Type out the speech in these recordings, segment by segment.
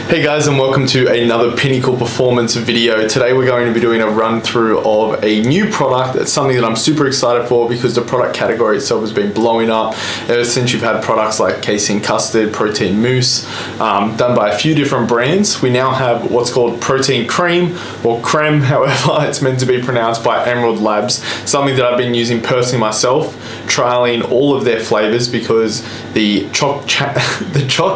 Hey guys, and welcome to another Pinnacle Performance video. Today we're going to be doing a run through of a new product. It's something that I'm super excited for because the product category itself has been blowing up ever since you've had products like casein custard, protein mousse, done by a few different brands. We now have what's called protein creme, or creme, however it's meant to be pronounced, by EMRALD Labs. Something that I've been using personally myself, trialing all of their flavors because the choc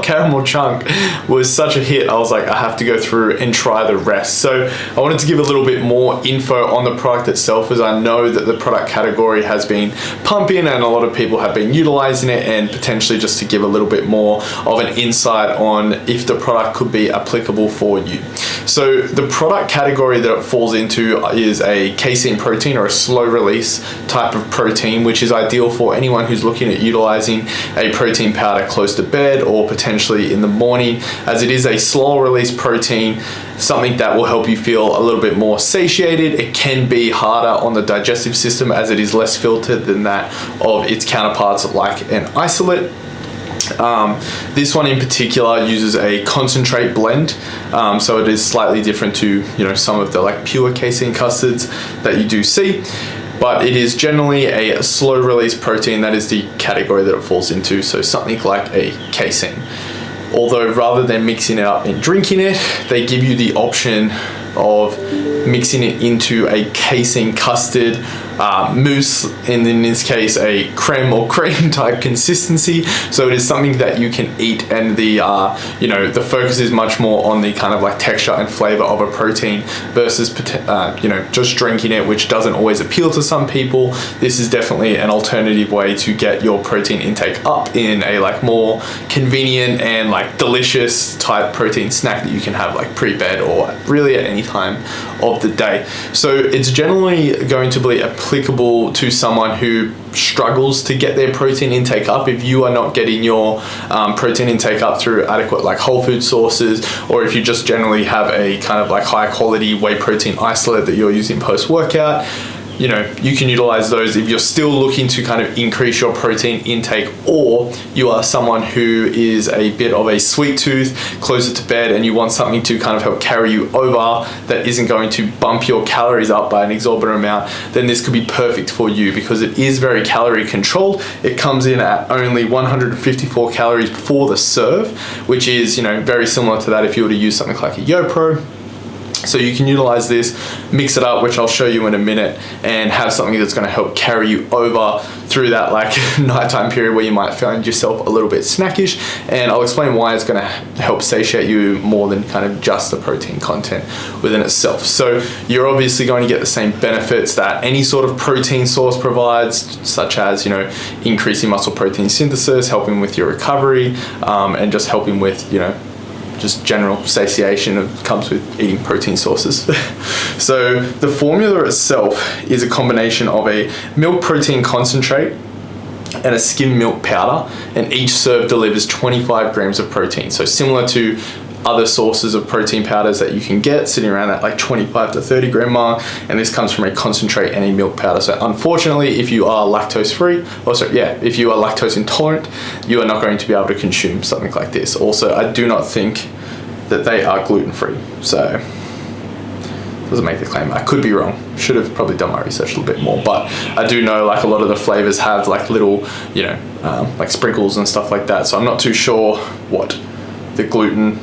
caramel chunk was such a hit. I was like, I have to go through and try the rest. So I wanted to give a little bit more info on the product itself, as I know that the product category has been pumping and a lot of people have been utilizing it, and potentially just to give a little bit more of an insight on if the product could be applicable for you. So the product category that it falls into is a casein protein, or a slow release type of protein, which is ideal for anyone who's looking at utilizing a protein powder close to bed or potentially in the morning, as it is a slow release protein, something that will help you feel a little bit more satiated. It can be harder on the digestive system as it is less filtered than that of its counterparts like an isolate. This one in particular uses a concentrate blend, so it is slightly different to some of the like pure casein custards that you do see, but it is generally a slow release protein. That is the category that it falls into, so something like a casein. Although rather than mixing it up and drinking it, they give you the option of mixing it into a casein custard mousse, and in this case a creme or cream type consistency. So it is something that you can eat, and the the focus is much more on the kind of like texture and flavor of a protein versus just drinking it, which doesn't always appeal to some people. This is definitely an alternative way to get your protein intake up in a like more convenient and like delicious type protein snack that you can have like pre-bed or really at any time of the day. So it's generally going to be applicable to someone who struggles to get their protein intake up. If you are not getting your protein intake up through adequate like whole food sources, or if you just generally have a kind of like high quality whey protein isolate that you're using post-workout, you can utilize those. If you're still looking to kind of increase your protein intake, or you are someone who is a bit of a sweet tooth closer to bed and you want something to kind of help carry you over that isn't going to bump your calories up by an exorbitant amount, then this could be perfect for you because it is very calorie controlled. It comes in at only 154 calories for the serve, which is very similar to that if you were to use something like a YoPro. So you can utilize this, mix it up, which I'll show you in a minute, and have something that's going to help carry you over through that like nighttime period where you might find yourself a little bit snackish. And I'll explain why it's going to help satiate you more than kind of just the protein content within itself. So you're obviously going to get the same benefits that any sort of protein source provides, such as increasing muscle protein synthesis, helping with your recovery, and just helping with just general satiation that comes with eating protein sources. So the formula itself is a combination of a milk protein concentrate and a skim milk powder, and each serve delivers 25 grams of protein. So similar to other sources of protein powders that you can get, sitting around that like 25 to 30 gram mark, and this comes from a concentrate and a milk powder. So unfortunately, if you are lactose free, if you are lactose intolerant, you are not going to be able to consume something like this. Also, I do not think that they are gluten free, so doesn't make the claim. I could be wrong. Should have probably done my research a little bit more, but I do know like a lot of the flavors have like little like sprinkles and stuff like that, so I'm not too sure what the gluten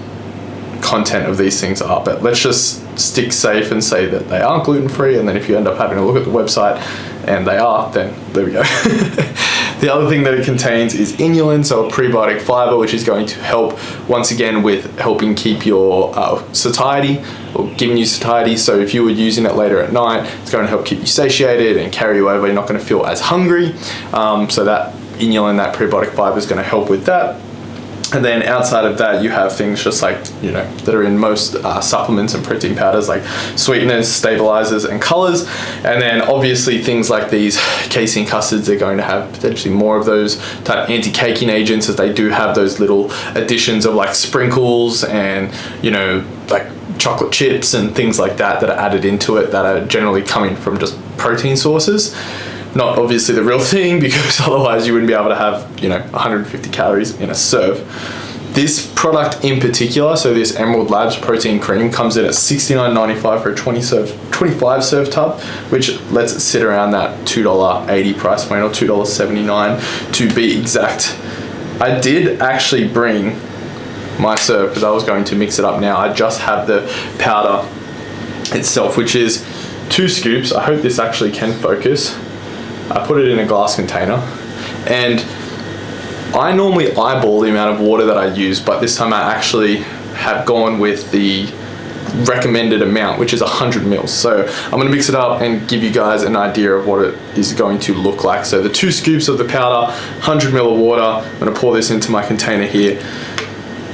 content of these things are, but let's just stick safe and say that they aren't gluten-free, and then if you end up having a look at the website and they are, then there we go. The other thing that it contains is inulin, so a prebiotic fiber, which is going to help once again with helping keep your satiety, or giving you satiety. So if you were using it later at night, it's going to help keep you satiated and carry you over. You're not going to feel as hungry. So that inulin, that prebiotic fiber, is going to help with that. And then outside of that, you have things just like, that are in most supplements and protein powders, like sweeteners, stabilizers, and colors. And then obviously things like these casein custards are going to have potentially more of those type anti-caking agents, as they do have those little additions of like sprinkles and, like chocolate chips and things like that that are added into it, that are generally coming from just protein sources. Not obviously the real thing, because otherwise you wouldn't be able to have 150 calories in a serve. This product in particular, so this EMRALD Labs Protein Creme, comes in at $69.95 for a 25 serve tub, which lets it sit around that $2.80 price point, or $2.79 to be exact. I did actually bring my serve because I was going to mix it up now. I just have the powder itself, which is 2 scoops. I hope this actually can focus. I put it in a glass container, and I normally eyeball the amount of water that I use, but this time I actually have gone with the recommended amount, which is 100 mils. So I'm going to mix it up and give you guys an idea of what it is going to look like. So the 2 scoops of the powder, 100 ml of water. I'm going to pour this into my container here.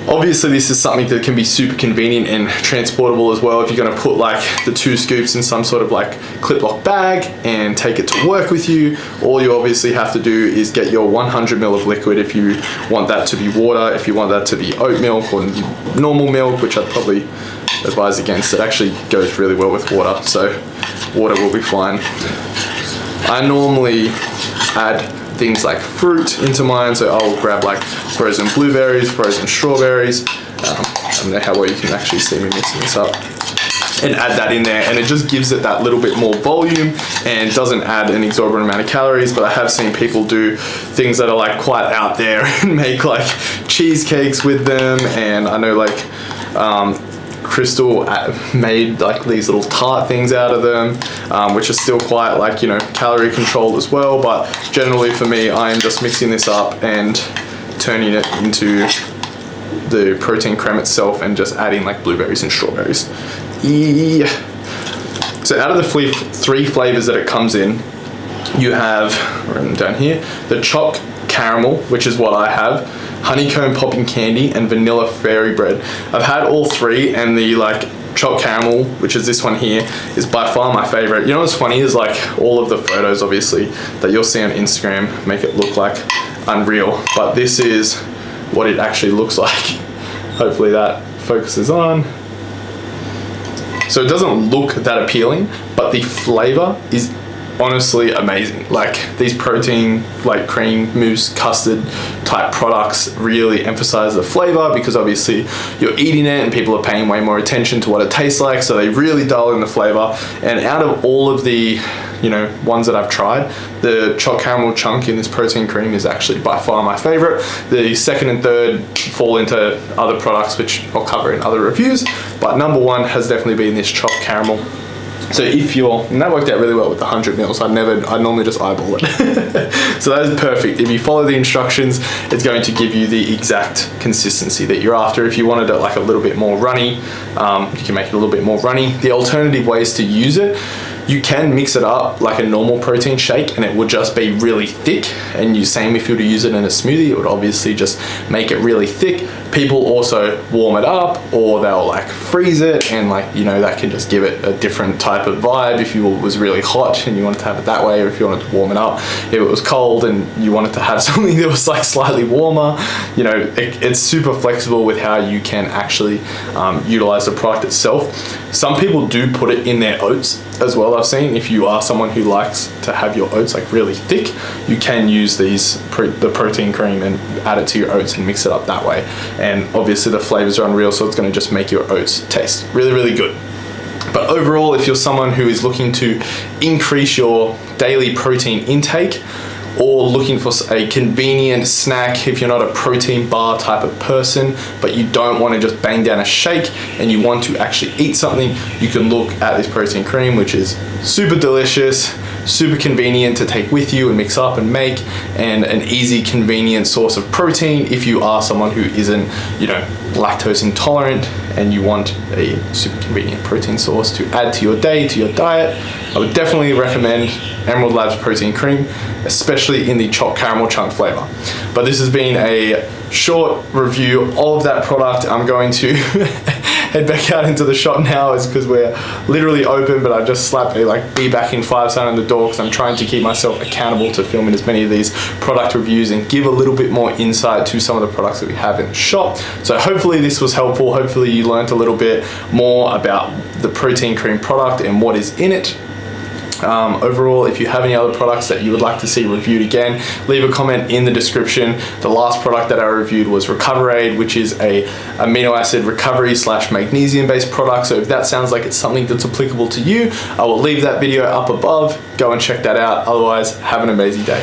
Obviously, this is something that can be super convenient and transportable as well. If you're going to put like the 2 scoops in some sort of like Cliplock bag and take it to work with you, all you obviously have to do is get your 100 ml of liquid. If you want that to be water, if you want that to be oat milk or normal milk, which I'd probably advise against, it actually goes really well with water, so water will be fine. I normally add things like fruit into mine, so I'll grab like frozen blueberries, frozen strawberries. I don't know how well you can actually see me mixing this up, and add that in there, and it just gives it that little bit more volume and doesn't add an exorbitant amount of calories. But I have seen people do things that are like quite out there and make like cheesecakes with them, and I know like Crystal made like these little tart things out of them, which are still quite like, you know, calorie controlled as well. But generally for me, I am just mixing this up and turning it into the protein creme itself and just adding like blueberries and strawberries. Yeah. So out of the 3 flavors that it comes in, you have, written down here, the chopped caramel, which is what I have, honeycomb popping candy, and vanilla fairy bread. I've had all 3, and the like chopped caramel, which is this one here, is by far my favorite. You know what's funny is like all of the photos obviously that you'll see on Instagram make it look like unreal, but this is what it actually looks like. Hopefully that focuses on. So it doesn't look that appealing, but the flavor is honestly amazing. Like these protein like cream, mousse, custard type products really emphasize the flavor, because obviously you're eating it and people are paying way more attention to what it tastes like, so they really dial in the flavor. And out of all of the, you know, ones that I've tried, the chopped caramel chunk in this protein cream is actually by far my favorite. The second and third fall into other products, which I'll cover in other reviews, but number 1 has definitely been this chopped caramel. So if you're, and that worked out really well with the 100 mils, I normally just eyeball it. So that is perfect. If you follow the instructions, it's going to give you the exact consistency that you're after. If you wanted it like a little bit more runny, you can make it a little bit more runny. The alternative ways to use it, you can mix it up like a normal protein shake and it would just be really thick. And same if you were to use it in a smoothie, it would obviously just make it really thick. People also warm it up, or they'll like freeze it, and like, you know, that can just give it a different type of vibe if you was really hot and you wanted to have it that way, or if you wanted to warm it up. If it was cold and you wanted to have something that was like slightly warmer, you know, it's super flexible with how you can actually utilize the product itself. Some people do put it in their oats as well. I've seen, if you are someone who likes to have your oats like really thick, you can use the protein cream and add it to your oats and mix it up that way. And obviously the flavors are unreal, so it's going to just make your oats taste really, really good. But overall, if you're someone who is looking to increase your daily protein intake, or looking for a convenient snack, if you're not a protein bar type of person, but you don't want to just bang down a shake and you want to actually eat something, you can look at this protein cream, which is super delicious, super convenient to take with you and mix up and make, and an easy, convenient source of protein if you are someone who isn't, you know, lactose intolerant and you want a super convenient protein source to add to your day, to your diet. I would definitely recommend EMRALD Labs Protein Creme, especially in the chopped caramel chunk flavor. But this has been a short review of that product. I'm going to head back out into the shop now, is because we're literally open, but I just slapped a like be back in 5 sign on the door because I'm trying to keep myself accountable to filming as many of these product reviews and give a little bit more insight to some of the products that we have in the shop. So hopefully this was helpful. Hopefully you learned a little bit more about the protein cream product and what is in it. Overall, if you have any other products that you would like to see reviewed again, leave a comment in the description. The last product that I reviewed was Recoverade, which is a amino acid recovery / magnesium based product. So if that sounds like it's something that's applicable to you, I will leave that video up above. Go and check that out. Otherwise, have an amazing day.